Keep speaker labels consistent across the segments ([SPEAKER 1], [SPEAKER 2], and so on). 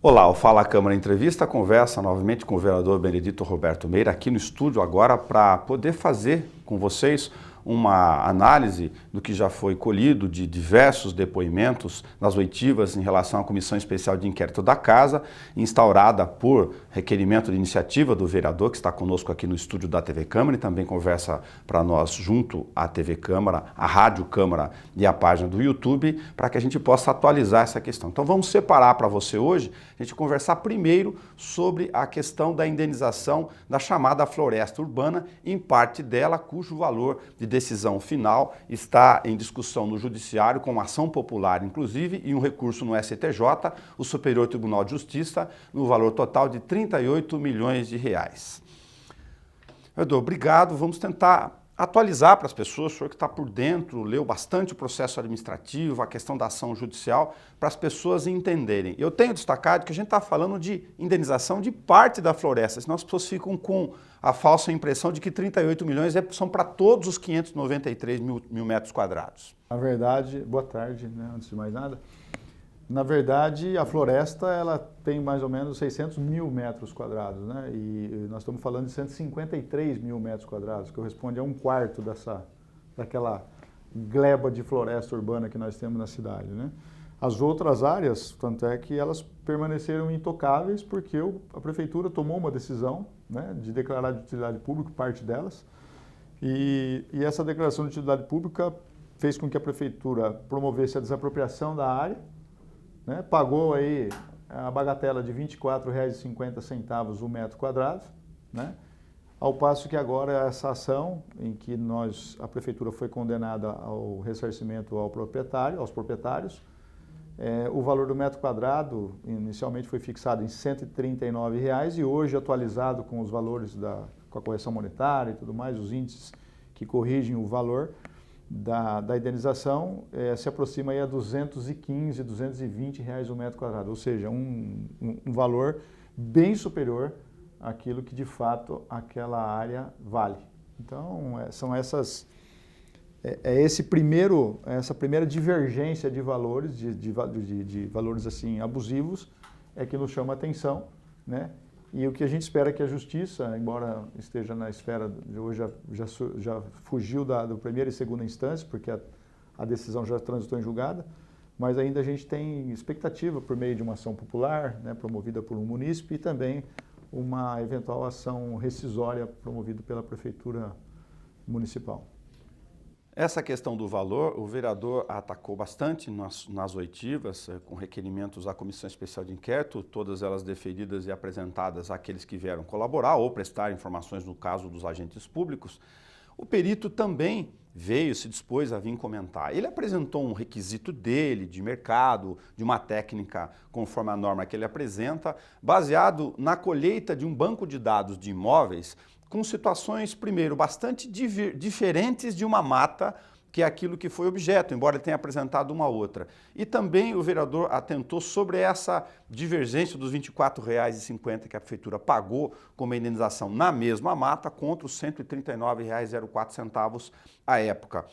[SPEAKER 1] Olá, o Fala Câmara Entrevista conversa novamente com o vereador Benedito Roberto Meira aqui no estúdio agora para poder fazer com vocês uma análise do que já foi colhido de diversos depoimentos nas oitivas em relação à Comissão Especial de Inquérito da Casa, instaurada por requerimento de iniciativa do vereador que está conosco aqui no estúdio da TV Câmara e também conversa para nós junto à TV Câmara, a Rádio Câmara e a página do YouTube, para que a gente possa atualizar essa questão. Então vamos separar para você hoje, a gente conversar primeiro sobre a questão da indenização da chamada floresta urbana, em parte dela cujo valor de decisão final está em discussão no Judiciário com ação popular, inclusive, e um recurso no STJ, o Superior Tribunal de Justiça, no valor total de 38 milhões de reais. Vereador, obrigado. Vamos tentar atualizar para as pessoas, o senhor que está por dentro, leu bastante o processo administrativo, a questão da ação judicial, para as pessoas entenderem. Eu tenho destacado que a gente está falando de indenização de parte da floresta, senão as pessoas ficam com a falsa impressão de que 38 milhões são para todos os 593 mil metros quadrados.
[SPEAKER 2] Na verdade, boa tarde, né, antes de mais nada. Na verdade, a floresta ela tem mais ou menos 600 mil metros quadrados, né? E nós estamos falando de 153 mil metros quadrados, que corresponde a um quarto daquela gleba de floresta urbana que nós temos na cidade, né? As outras áreas, tanto é que elas permaneceram intocáveis porque a prefeitura tomou uma decisão, né, de declarar de utilidade pública parte delas, e essa declaração de utilidade pública fez com que a prefeitura promovesse a desapropriação da área, né, pagou aí a bagatela de R$ 24,50 o metro quadrado, né, ao passo que agora essa ação em que a prefeitura foi condenada ao ressarcimento aos proprietários, o valor do metro quadrado inicialmente foi fixado em R$ 139,00 e hoje atualizado com os valores com a correção monetária e tudo mais, os índices que corrigem o valor da indenização se aproxima aí a R$ 215, R$ 220 o metro quadrado, ou seja, um valor bem superior àquilo que de fato aquela área vale. Então, são essa primeira divergência de valores, de valores assim abusivos, que nos chama a atenção, né? E o que a gente espera é que a Justiça, embora esteja na esfera de hoje, já fugiu do primeira e segunda instância, porque a decisão já transitou em julgada, mas ainda a gente tem expectativa por meio de uma ação popular, né, promovida por um munícipe, e também uma eventual ação rescisória promovida pela Prefeitura Municipal.
[SPEAKER 1] Essa questão do valor, o vereador atacou bastante nas oitivas, com requerimentos à Comissão Especial de Inquérito, todas elas deferidas e apresentadas àqueles que vieram colaborar ou prestar informações no caso dos agentes públicos. O perito também se dispôs a vir comentar. Ele apresentou um requisito dele, de mercado, de uma técnica conforme a norma que ele apresenta, baseado na colheita de um banco de dados de imóveis com situações, primeiro, bastante diferentes de uma mata, que é aquilo que foi objeto, embora ele tenha apresentado uma outra. E também o vereador atentou sobre essa divergência dos R$ 24,50 que a prefeitura pagou como indenização na mesma mata contra os R$ 139,04 à época.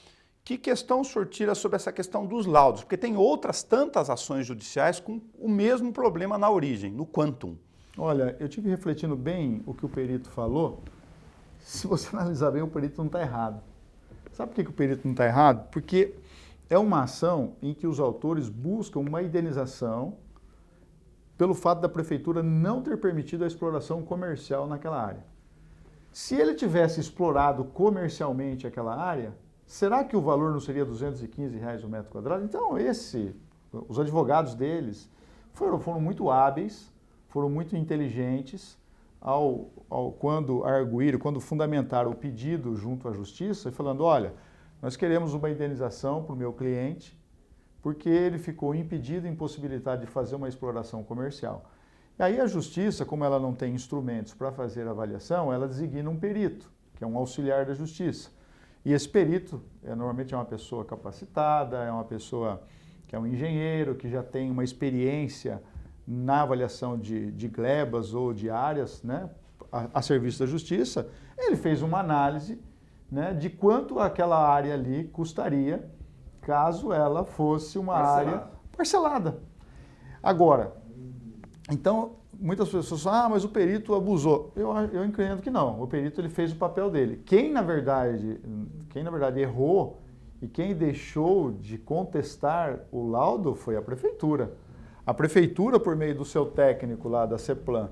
[SPEAKER 1] Que questão o senhor tira sobre essa questão dos laudos? Porque tem outras tantas ações judiciais com o mesmo problema na origem, no quantum.
[SPEAKER 2] Olha, eu tive refletindo bem o que o perito falou. Se você analisar bem, o perito não está errado. Sabe por que o perito não está errado? Porque é uma ação em que os autores buscam uma indenização pelo fato da prefeitura não ter permitido a exploração comercial naquela área. Se ele tivesse explorado comercialmente aquela área, será que o valor não seria R$ 215 o metro quadrado? Então, os advogados deles foram muito hábeis, foram muito inteligentes, quando fundamentaram o pedido junto à Justiça, falando, olha, nós queremos uma indenização para o meu cliente, porque ele ficou impedido, impossibilitado de fazer uma exploração comercial. E aí a Justiça, como ela não tem instrumentos para fazer a avaliação, ela designa um perito, que é um auxiliar da Justiça. E esse perito, normalmente é uma pessoa capacitada, é uma pessoa que é um engenheiro, que já tem uma experiência na avaliação de glebas ou de áreas, né, a serviço da Justiça. Ele fez uma análise, né, de quanto aquela área ali custaria caso ela fosse uma área parcelada. Agora, Então, muitas pessoas falam, mas o perito abusou. Eu entendo que não, o perito ele fez o papel dele. Quem na verdade errou e quem deixou de contestar o laudo foi a prefeitura. A prefeitura, por meio do seu técnico lá da CEPLAN,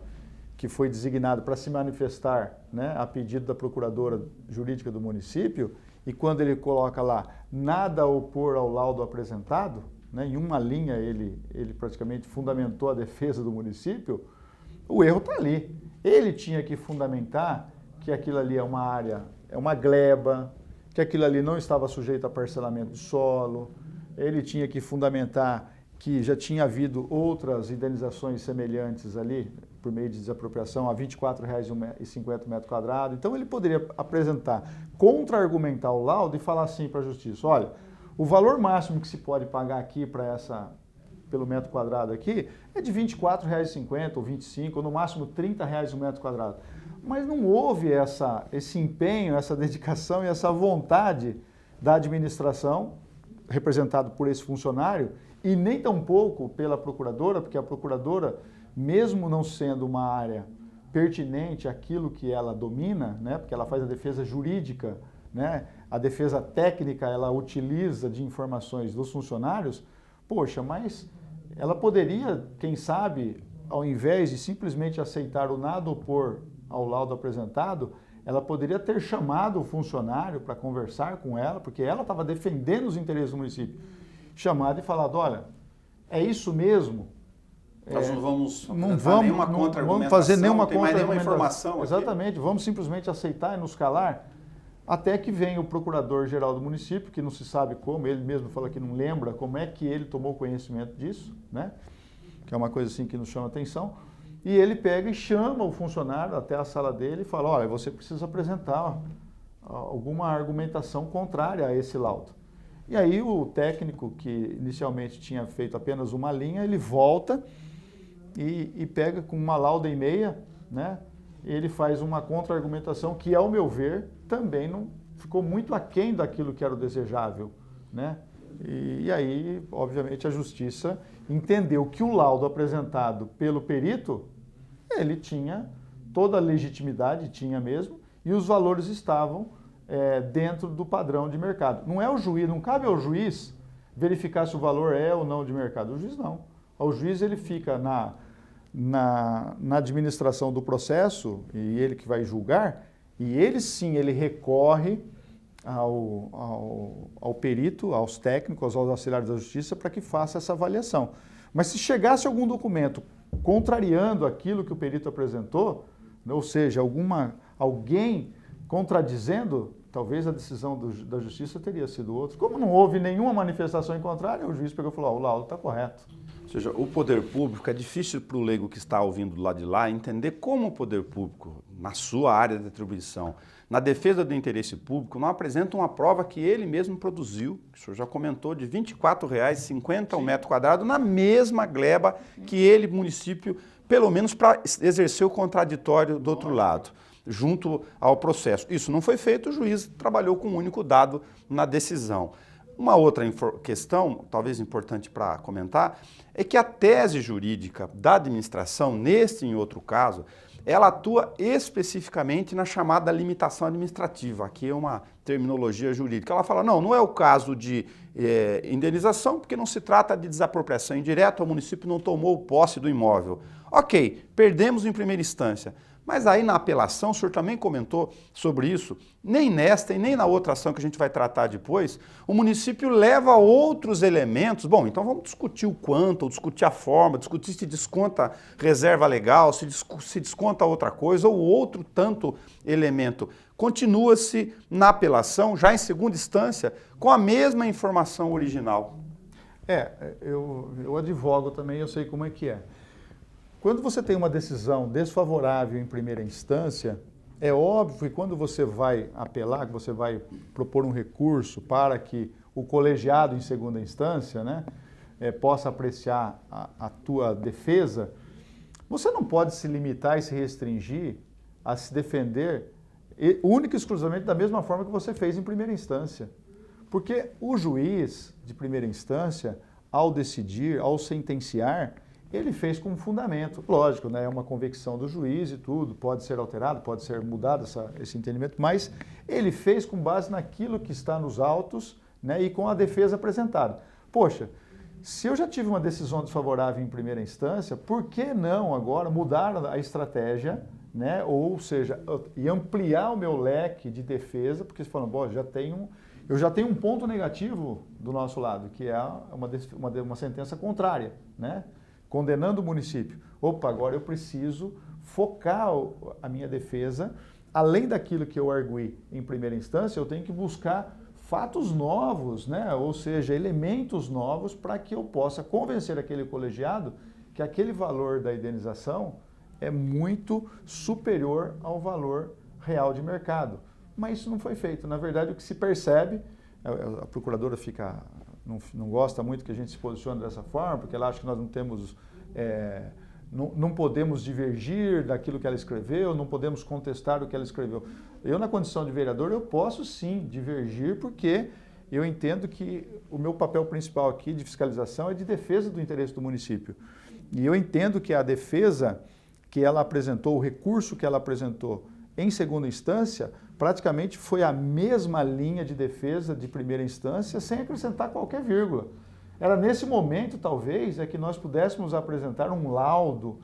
[SPEAKER 2] que foi designado para se manifestar, né, a pedido da procuradora jurídica do município, e quando ele coloca lá nada a opor ao laudo apresentado, né, em uma linha ele praticamente fundamentou a defesa do município, o erro está ali. Ele tinha que fundamentar que aquilo ali é uma área, é uma gleba, que aquilo ali não estava sujeito a parcelamento de solo, ele tinha que fundamentar que já tinha havido outras indenizações semelhantes ali, por meio de desapropriação, a R$ 24,50 metro quadrado. Então ele poderia apresentar, contra-argumentar o laudo e falar assim para a justiça, olha, o valor máximo que se pode pagar aqui pelo metro quadrado aqui é de R$ 24,50 ou R$ 25, ou no máximo R$ 30 o metro quadrado. Mas não houve esse empenho, essa dedicação e essa vontade da administração, representado por esse funcionário, e nem tampouco pela procuradora, porque a procuradora, mesmo não sendo uma área pertinente àquilo que ela domina, né, porque ela faz a defesa jurídica, né, a defesa técnica ela utiliza de informações dos funcionários, poxa, mas ela poderia, quem sabe, ao invés de simplesmente aceitar o nada opor ao laudo apresentado, ela poderia ter chamado o funcionário para conversar com ela, porque ela estava defendendo os interesses do município, chamado e falado, olha, é isso mesmo?
[SPEAKER 1] Nós não vamos
[SPEAKER 2] fazer nenhuma
[SPEAKER 1] contra-argumentação, nenhuma informação aqui.
[SPEAKER 2] Exatamente, vamos simplesmente aceitar e nos calar, até que vem o procurador-geral do município, que não se sabe como, ele mesmo fala que não lembra como é que ele tomou conhecimento disso, né? Que é uma coisa assim que nos chama atenção, e ele pega e chama o funcionário até a sala dele e fala, olha, você precisa apresentar alguma argumentação contrária a esse laudo. E aí o técnico, que inicialmente tinha feito apenas uma linha, ele volta e pega com uma lauda e meia, né? Ele faz uma contra-argumentação que, ao meu ver, também não ficou muito aquém daquilo que era o desejável, né? E aí, obviamente, a justiça entendeu que o laudo apresentado pelo perito, ele tinha toda a legitimidade, tinha mesmo, e os valores estavam dentro do padrão de mercado. Não é o juiz, não cabe ao juiz verificar se o valor é ou não de mercado. O juiz não. O juiz ele fica na administração do processo, e ele que vai julgar, e ele sim, ele recorre ao perito, aos técnicos, aos auxiliares da justiça, para que faça essa avaliação. Mas se chegasse algum documento contrariando aquilo que o perito apresentou, ou seja, alguém contradizendo, talvez a decisão da justiça teria sido outra. Como não houve nenhuma manifestação em contrário, o juiz pegou e falou, o laudo está correto.
[SPEAKER 1] Ou seja, o poder público, é difícil para o leigo que está ouvindo do lado de lá entender como o poder público, na sua área de atribuição, na defesa do interesse público, não apresenta uma prova que ele mesmo produziu, que o senhor já comentou, de R$ 24,50 ao metro quadrado, na mesma gleba que ele, município, pelo menos para exercer o contraditório do outro lado, junto ao processo. Isso não foi feito, o juiz trabalhou com um único dado na decisão. Uma outra questão, talvez importante para comentar, é que a tese jurídica da administração, neste e em outro caso, ela atua especificamente na chamada limitação administrativa. Aqui é uma terminologia jurídica. Ela fala, não é o caso de indenização, porque não se trata de desapropriação indireta, o município não tomou posse do imóvel. Ok, perdemos em primeira instância. Mas aí na apelação, o senhor também comentou sobre isso, nem nesta e nem na outra ação que a gente vai tratar depois, o município leva outros elementos. Bom, então vamos discutir o quanto, ou discutir a forma, discutir se desconta reserva legal, se desconta outra coisa ou outro tanto elemento. Continua-se na apelação, já em segunda instância, com a mesma informação original.
[SPEAKER 2] Eu advogo também, eu sei como é que é. Quando você tem uma decisão desfavorável em primeira instância, é óbvio que quando você vai apelar, que você vai propor um recurso para que o colegiado em segunda instância, né, possa apreciar a tua defesa, você não pode se limitar e se restringir a se defender única e exclusivamente da mesma forma que você fez em primeira instância. Porque o juiz de primeira instância, ao decidir, ao sentenciar, ele fez com fundamento. Lógico, né, é uma convicção do juiz e tudo, pode ser alterado, pode ser mudado esse entendimento, mas ele fez com base naquilo que está nos autos, né, e com a defesa apresentada. Poxa, se eu já tive uma decisão desfavorável em primeira instância, por que não agora mudar a estratégia, né, ou seja, e ampliar o meu leque de defesa, porque você fala, bom, eu já tenho um ponto negativo do nosso lado, que é uma sentença contrária, né? Condenando o município. Opa, agora eu preciso focar a minha defesa, além daquilo que eu arguí em primeira instância, eu tenho que buscar fatos novos, né? Ou seja, elementos novos para que eu possa convencer aquele colegiado que aquele valor da indenização é muito superior ao valor real de mercado. Mas isso não foi feito. Na verdade, o que se percebe, a procuradora não gosta muito que a gente se posicione dessa forma, porque ela acha que nós não temos, não podemos divergir daquilo que ela escreveu, não podemos contestar o que ela escreveu. Eu, na condição de vereador, eu posso sim divergir, porque eu entendo que o meu papel principal aqui de fiscalização é de defesa do interesse do município. E eu entendo que a defesa que ela apresentou, o recurso que ela apresentou em segunda instância, praticamente foi a mesma linha de defesa de primeira instância, sem acrescentar qualquer vírgula. Era nesse momento, talvez, que nós pudéssemos apresentar um laudo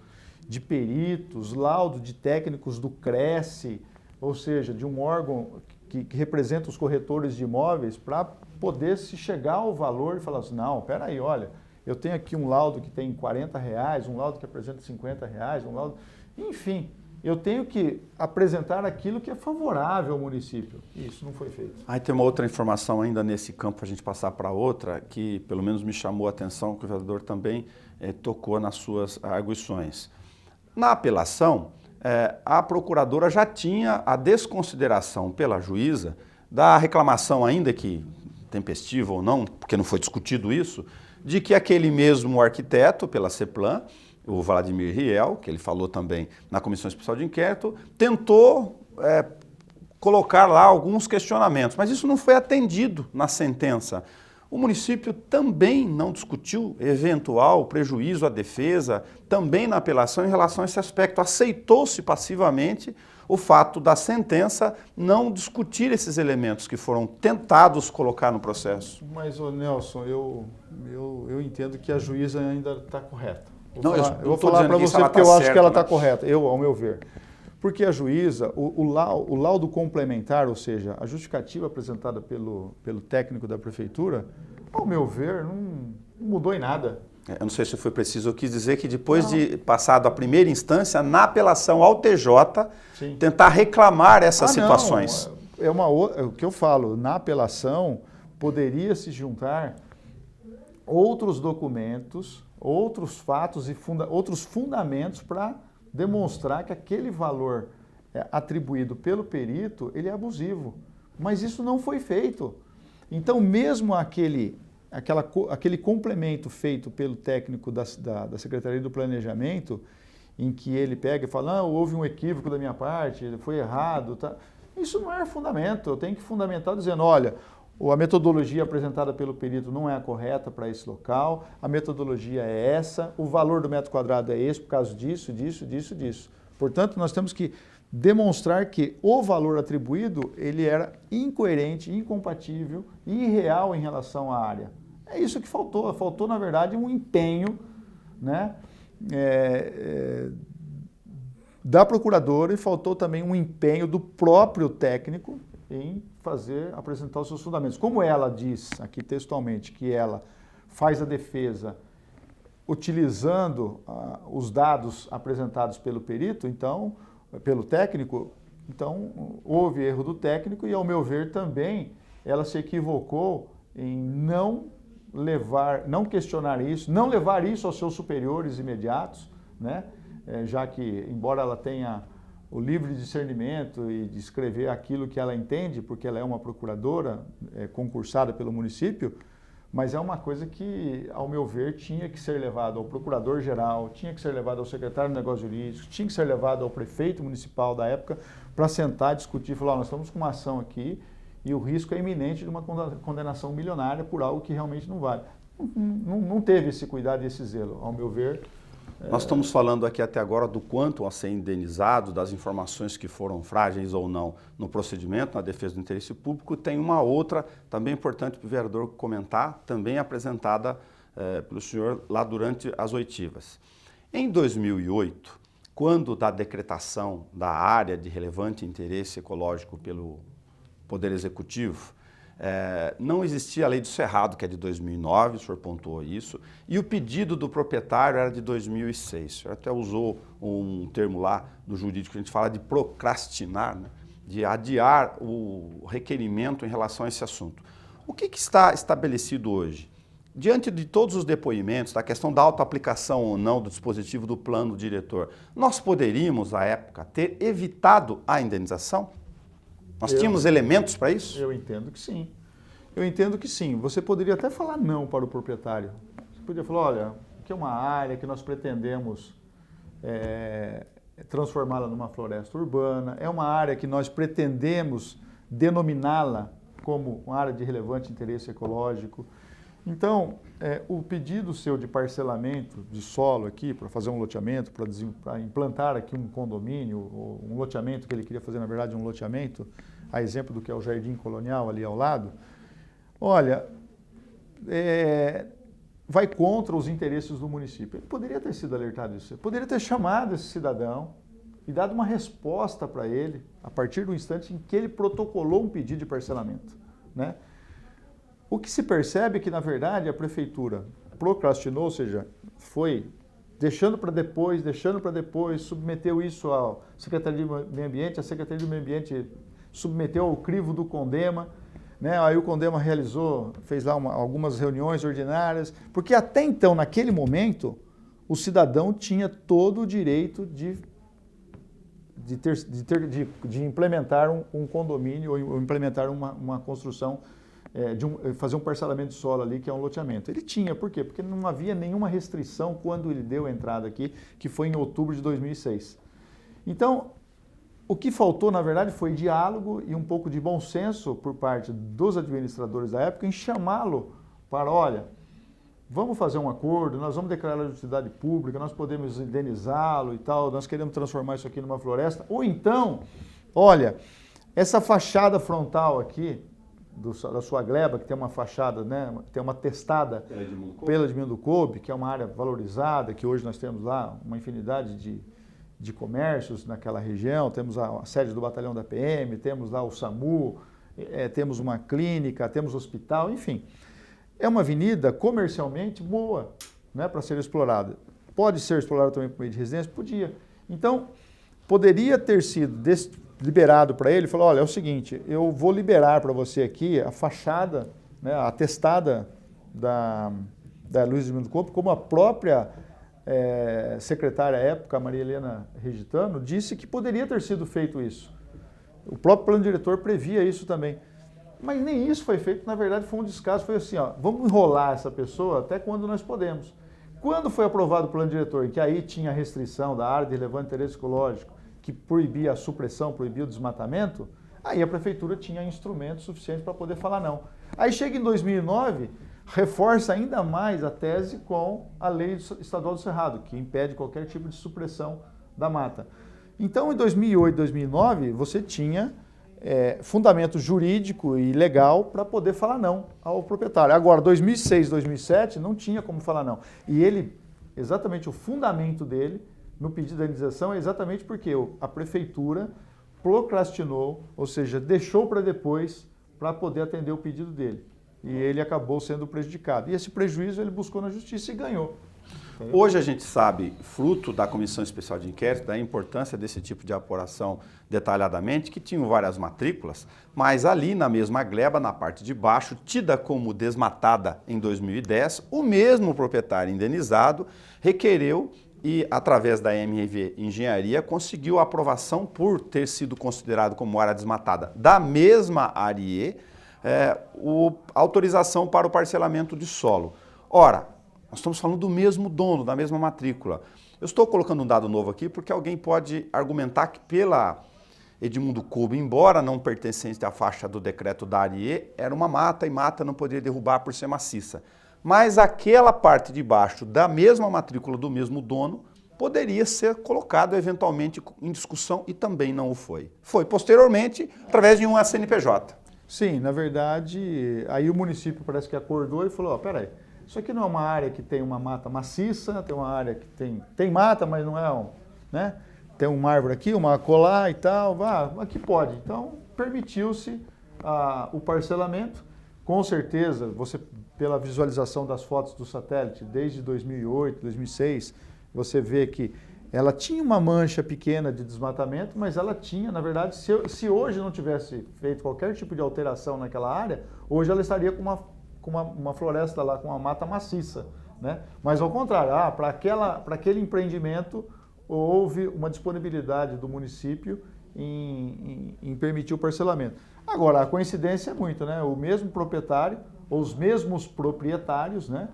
[SPEAKER 2] de peritos, laudo de técnicos do Cresce, ou seja, de um órgão que representa os corretores de imóveis, para poder se chegar ao valor e falar assim, não, peraí, olha, eu tenho aqui um laudo que tem R$40, um laudo que apresenta R$50, um laudo... Enfim, eu tenho que apresentar aquilo que é favorável ao município. E isso não foi feito.
[SPEAKER 1] Aí tem uma outra informação ainda nesse campo, para a gente passar para outra, que pelo menos me chamou a atenção, que o vereador também tocou nas suas arguições. Na apelação, a procuradora já tinha a desconsideração pela juíza da reclamação, ainda que tempestiva ou não, porque não foi discutido isso, de que aquele mesmo arquiteto, pela CEPLAN, o Vladimir Riel, que ele falou também na Comissão Especial de Inquérito, tentou colocar lá alguns questionamentos, mas isso não foi atendido na sentença. O município também não discutiu eventual prejuízo à defesa, também na apelação em relação a esse aspecto. Aceitou-se passivamente o fato da sentença não discutir esses elementos que foram tentados colocar no processo.
[SPEAKER 2] Mas, Nelson, eu entendo que a juíza ainda está correta. Eu vou falar para você porque eu acho que ela está correta, ao meu ver. Porque a juíza, o laudo complementar, ou seja, a justificativa apresentada pelo técnico da prefeitura, ao meu ver, não mudou em nada.
[SPEAKER 1] Eu não sei se foi preciso, eu quis dizer que depois de passado a primeira instância, na apelação ao TJ, sim, tentar reclamar essas situações.
[SPEAKER 2] Não, o que eu falo, na apelação poderia se juntar outros documentos, outros fatos e outros fundamentos para demonstrar que aquele valor atribuído pelo perito, ele é abusivo. Mas isso não foi feito. Então, mesmo aquele complemento feito pelo técnico da Secretaria do Planejamento, em que ele pega e fala, houve um equívoco da minha parte, foi errado, tá? Isso não é fundamento. Eu tenho que fundamentar dizendo, olha, a metodologia apresentada pelo perito não é a correta para esse local, a metodologia é essa, o valor do metro quadrado é esse por causa disso, disso, disso, disso. Portanto, nós temos que demonstrar que o valor atribuído ele era incoerente, incompatível e irreal em relação à área. É isso que faltou. Faltou, na verdade, um empenho, né, da procuradora, e faltou também um empenho do próprio técnico em apresentar os seus fundamentos. Como ela diz aqui textualmente que ela faz a defesa utilizando os dados apresentados pelo perito, então, pelo técnico, então houve erro do técnico e, ao meu ver, também ela se equivocou em não questionar isso, não levar isso aos seus superiores imediatos, né? Já que, embora ela tenha o livre discernimento e de escrever aquilo que ela entende, porque ela é uma procuradora concursada pelo município, mas é uma coisa que, ao meu ver, tinha que ser levado ao procurador-geral, tinha que ser levado ao secretário de Negócios Jurídicos, tinha que ser levado ao prefeito municipal da época para sentar, discutir e falar, nós estamos com uma ação aqui e o risco é iminente de uma condenação milionária por algo que realmente não vale. Não teve esse cuidado e esse zelo. Ao meu ver,
[SPEAKER 1] Nós estamos falando aqui até agora do quanto a ser indenizado, das informações que foram frágeis ou não no procedimento, na defesa do interesse público. Tem uma outra, também importante para o vereador comentar, também apresentada pelo senhor lá durante as oitivas. Em 2008, quando da decretação da área de relevante interesse ecológico pelo Poder Executivo, não existia a lei do cerrado, que é de 2009, o senhor pontuou isso, e o pedido do proprietário era de 2006. O senhor até usou um termo lá do jurídico que a gente fala de procrastinar, né? De adiar o requerimento em relação a esse assunto. O que está estabelecido hoje? Diante de todos os depoimentos, da questão da autoaplicação ou não do dispositivo do plano diretor, nós poderíamos, à época, ter evitado a indenização? Nós tínhamos elementos para isso?
[SPEAKER 2] Eu entendo que sim. Eu entendo que sim. Você poderia até falar não para o proprietário. Você poderia falar, olha, aqui é uma área que nós pretendemos transformá-la numa floresta urbana, é uma área que nós pretendemos denominá-la como uma área de relevante interesse ecológico. Então, o pedido seu de parcelamento de solo aqui, para fazer um loteamento, para implantar aqui um condomínio, ou um loteamento que ele queria fazer, na verdade, um loteamento, a exemplo do que é o Jardim Colonial ali ao lado, olha, vai contra os interesses do município. Ele poderia ter sido alertado disso, poderia ter chamado esse cidadão e dado uma resposta para ele, a partir do instante em que ele protocolou um pedido de parcelamento, né? O que se percebe é que, na verdade, a prefeitura procrastinou, ou seja, foi deixando para depois, submeteu isso à Secretaria do Meio Ambiente, a Secretaria do Meio Ambiente submeteu ao crivo do CONDEMA, né? Aí o CONDEMA fez lá algumas reuniões ordinárias, porque até então, naquele momento, o cidadão tinha todo o direito de implementar um condomínio ou implementar uma construção, fazer um parcelamento de solo ali, que é um loteamento. Ele tinha, por quê? Porque não havia nenhuma restrição quando ele deu a entrada aqui, que foi em outubro de 2006. Então, o que faltou, na verdade, foi diálogo e um pouco de bom senso por parte dos administradores da época em chamá-lo para, olha, vamos fazer um acordo, nós vamos declarar de utilidade pública, nós podemos indenizá-lo e tal, nós queremos transformar isso aqui numa floresta. Ou então, olha, essa fachada frontal aqui, da sua gleba, que tem uma fachada, né, tem uma testada pela Edmundo Coube, que é uma área valorizada, que hoje nós temos lá uma infinidade de comércios naquela região, temos a sede do batalhão da PM, temos lá o SAMU, temos uma clínica, temos hospital, enfim. É uma avenida comercialmente boa, né, para ser explorada. Pode ser explorada também por meio de residência? Podia. Então, poderia ter sido liberado para ele, falou, olha, é o seguinte, eu vou liberar para você aqui a fachada, né, a testada da Luiz Edmundo Coube, como a própria secretária à época, a Maria Helena Regitano, disse que poderia ter sido feito isso. O próprio plano diretor previa isso também. Mas nem isso foi feito, na verdade foi um descaso, foi assim, ó, vamos enrolar essa pessoa até quando nós podemos. Quando foi aprovado o plano diretor, que aí tinha a restrição da área de relevante interesse ecológico, que proibia a supressão, proibia o desmatamento, aí a prefeitura tinha instrumentos suficientes para poder falar não. Aí chega em 2009, reforça ainda mais a tese com a lei estadual do Cerrado, que impede qualquer tipo de supressão da mata. Então, em 2008, 2009, você tinha fundamento jurídico e legal para poder falar não ao proprietário. Agora, 2006, 2007, não tinha como falar não. E ele, exatamente o fundamento dele, no pedido de indenização, é exatamente porque a prefeitura procrastinou, ou seja, deixou para depois para poder atender o pedido dele. E ele acabou sendo prejudicado. E esse prejuízo ele buscou na justiça e ganhou.
[SPEAKER 1] Hoje a gente sabe, fruto da Comissão Especial de Inquérito, da importância desse tipo de apuração detalhadamente, que tinham várias matrículas, mas ali na mesma gleba, na parte de baixo, tida como desmatada em 2010, o mesmo proprietário indenizado requereu e, através da MRV Engenharia, conseguiu a aprovação por ter sido considerado como área desmatada da mesma área, autorização para o parcelamento de solo. Ora, nós estamos falando do mesmo dono, da mesma matrícula. Eu estou colocando um dado novo aqui porque alguém pode argumentar que pela Edmundo Coube, embora não pertencente à faixa do decreto da ARIE, era uma mata e mata não poderia derrubar por ser maciça. mas aquela parte de baixo da mesma matrícula do mesmo dono poderia ser colocado eventualmente em discussão e também não o foi. Foi posteriormente através de um CNPJ.
[SPEAKER 2] Sim, na verdade, aí o município parece que acordou e falou, ó, peraí, isso aqui não é uma área que tem uma mata maciça, tem uma área que tem mata, mas não é né? Tem uma árvore aqui, uma acolá e tal, aqui pode. Então, permitiu-se o parcelamento. Com certeza, você, pela visualização das fotos do satélite, desde 2008, 2006, você vê que ela tinha uma mancha pequena de desmatamento, mas ela tinha, na verdade, se hoje não tivesse feito qualquer tipo de alteração naquela área, hoje ela estaria com uma floresta lá, com uma mata maciça, né? Mas ao contrário, para aquele empreendimento houve uma disponibilidade do município em permitir o parcelamento. Agora, a coincidência é muito, né? O mesmo proprietário, ou os mesmos proprietários, né?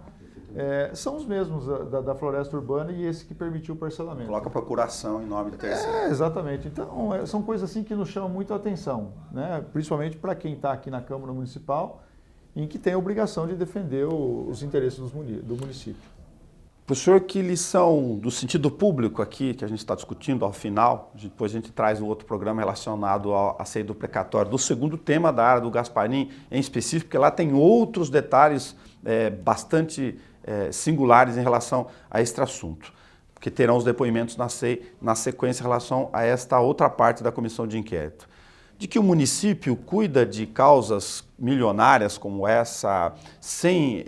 [SPEAKER 2] São os mesmos da floresta urbana e esse que permitiu o parcelamento.
[SPEAKER 1] Coloca procuração em nome do terceiro.
[SPEAKER 2] Exatamente. Então, são coisas assim que nos chamam muito a atenção, né? Principalmente para quem está aqui na Câmara Municipal, em que tem a obrigação de defender os interesses do município.
[SPEAKER 1] Professor, que lição do sentido público aqui, que a gente está discutindo ao final, depois a gente traz um outro programa relacionado à saída do precatório, do segundo tema da área do Gasparim em específico, porque lá tem outros detalhes bastante singulares em relação a este assunto, porque terão os depoimentos na sequência em relação a esta outra parte da comissão de inquérito. De que o município cuida de causas milionárias como essa, sem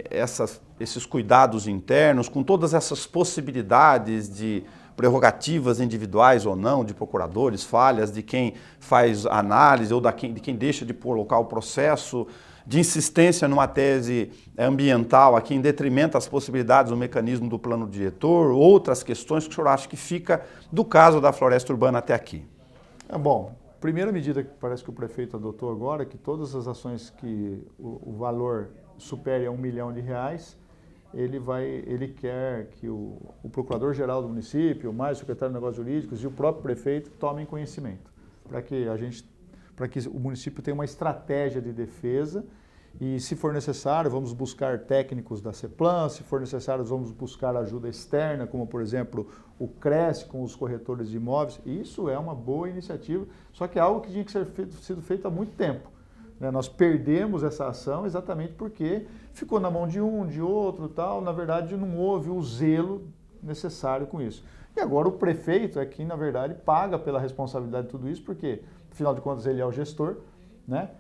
[SPEAKER 1] esses cuidados internos, com todas essas possibilidades de prerrogativas individuais ou não, de procuradores, falhas de quem faz análise ou de quem deixa de colocar o processo, de insistência numa tese ambiental aqui em detrimento das possibilidades do mecanismo do plano diretor, outras questões que o senhor acha que fica do caso da floresta urbana até aqui?
[SPEAKER 2] Bom, primeira medida que parece que o prefeito adotou agora é que todas as ações que o valor supere a R$1 milhão, ele quer que o procurador-geral do município, mais o secretário de Negócios Jurídicos e o próprio prefeito tomem conhecimento, para que o município tenha uma estratégia de defesa e, se for necessário, vamos buscar técnicos da CEPLAN, se for necessário, vamos buscar ajuda externa, como, por exemplo, o CRES com os corretores de imóveis. Isso é uma boa iniciativa, só que é algo que tinha que ser sido feito há muito tempo. Nós perdemos essa ação exatamente porque ficou na mão de um, de outro, tal. Na verdade, não houve o zelo necessário com isso. E agora o prefeito é quem, na verdade, paga pela responsabilidade de tudo isso, porque, afinal de contas, ele é o gestor, né?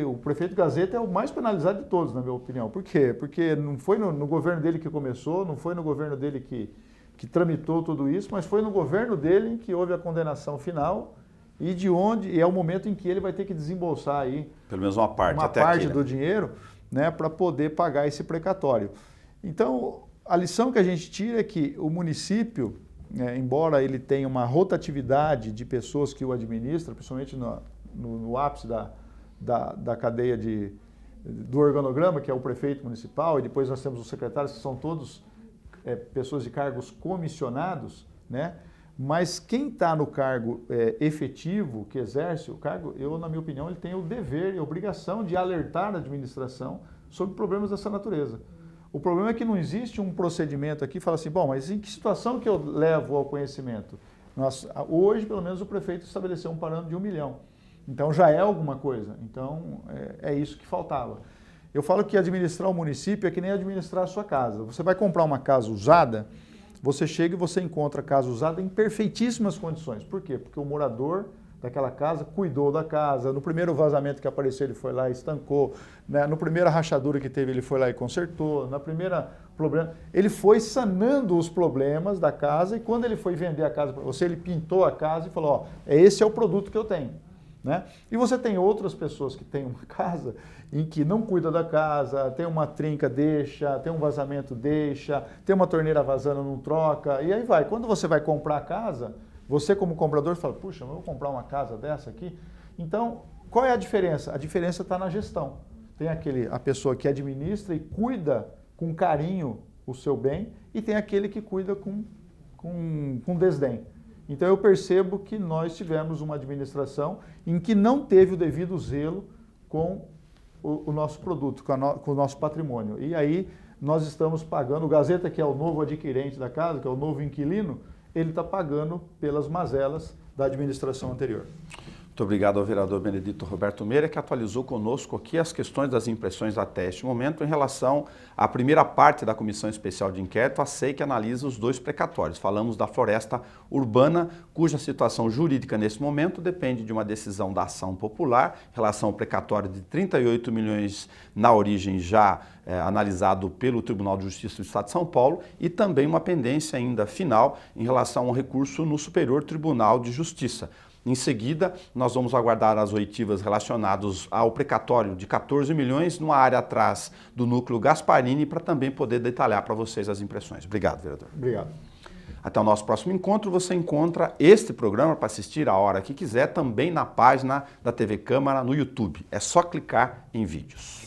[SPEAKER 2] O prefeito Gazeta é o mais penalizado de todos, na minha opinião. Por quê? Porque não foi no governo dele que começou, não foi no governo dele que tramitou tudo isso, mas foi no governo dele que houve a condenação final e é o momento em que ele vai ter que desembolsar aí
[SPEAKER 1] pelo menos uma parte
[SPEAKER 2] aqui, né, do dinheiro, né, para poder pagar esse precatório. Então, a lição que a gente tira é que o município, embora ele tenha uma rotatividade de pessoas que o administram, principalmente no ápice da cadeia do organograma, que é o prefeito municipal, e depois nós temos os secretários, que são todos pessoas de cargos comissionados, né? Mas quem está no cargo efetivo, que exerce o cargo, na minha opinião, ele tem o dever e a obrigação de alertar a administração sobre problemas dessa natureza. O problema é que não existe um procedimento aqui que fala assim, bom, mas em que situação que eu levo ao conhecimento? Hoje, pelo menos, o prefeito estabeleceu um parâmetro de R$1 milhão. Então, já é alguma coisa. Então, é isso que faltava. Eu falo que administrar o município é que nem administrar a sua casa. Você vai comprar uma casa usada, você chega e você encontra a casa usada em perfeitíssimas condições. Por quê? Porque o morador daquela casa cuidou da casa. No primeiro vazamento que apareceu, ele foi lá e estancou. Né? No primeira rachadura que teve, ele foi lá e consertou. Na primeira problema, ele foi sanando os problemas da casa e quando ele foi vender a casa para você, ele pintou a casa e falou, esse é o produto que eu tenho. Né? E você tem outras pessoas que têm uma casa em que não cuida da casa, tem uma trinca, deixa, tem um vazamento, deixa, tem uma torneira vazando, não troca, e aí vai. Quando você vai comprar a casa, você como comprador fala, puxa, eu vou comprar uma casa dessa aqui? Então, qual é a diferença? A diferença está na gestão. Tem a pessoa que administra e cuida com carinho o seu bem e tem aquele que cuida com desdém. Então eu percebo que nós tivemos uma administração em que não teve o devido zelo com o nosso produto, com o nosso patrimônio. E aí nós estamos pagando, o Gazeta, que é o novo adquirente da casa, que é o novo inquilino, ele está pagando pelas mazelas da administração anterior.
[SPEAKER 1] Muito obrigado ao vereador Benedito Roberto Meira, que atualizou conosco aqui as questões das impressões até este momento em relação à primeira parte da Comissão Especial de Inquérito, a SEI, que analisa os 2 precatórios. Falamos da floresta urbana, cuja situação jurídica nesse momento depende de uma decisão da ação popular em relação ao precatório de 38 milhões na origem já analisado pelo Tribunal de Justiça do Estado de São Paulo e também uma pendência ainda final em relação ao recurso no Superior Tribunal de Justiça. Em seguida, nós vamos aguardar as oitivas relacionadas ao precatório de 14 milhões numa área atrás do núcleo Gasparini para também poder detalhar para vocês as impressões. Obrigado, vereador.
[SPEAKER 2] Obrigado.
[SPEAKER 1] Até o nosso próximo encontro. Você encontra este programa para assistir a hora que quiser também na página da TV Câmara no YouTube. É só clicar em vídeos.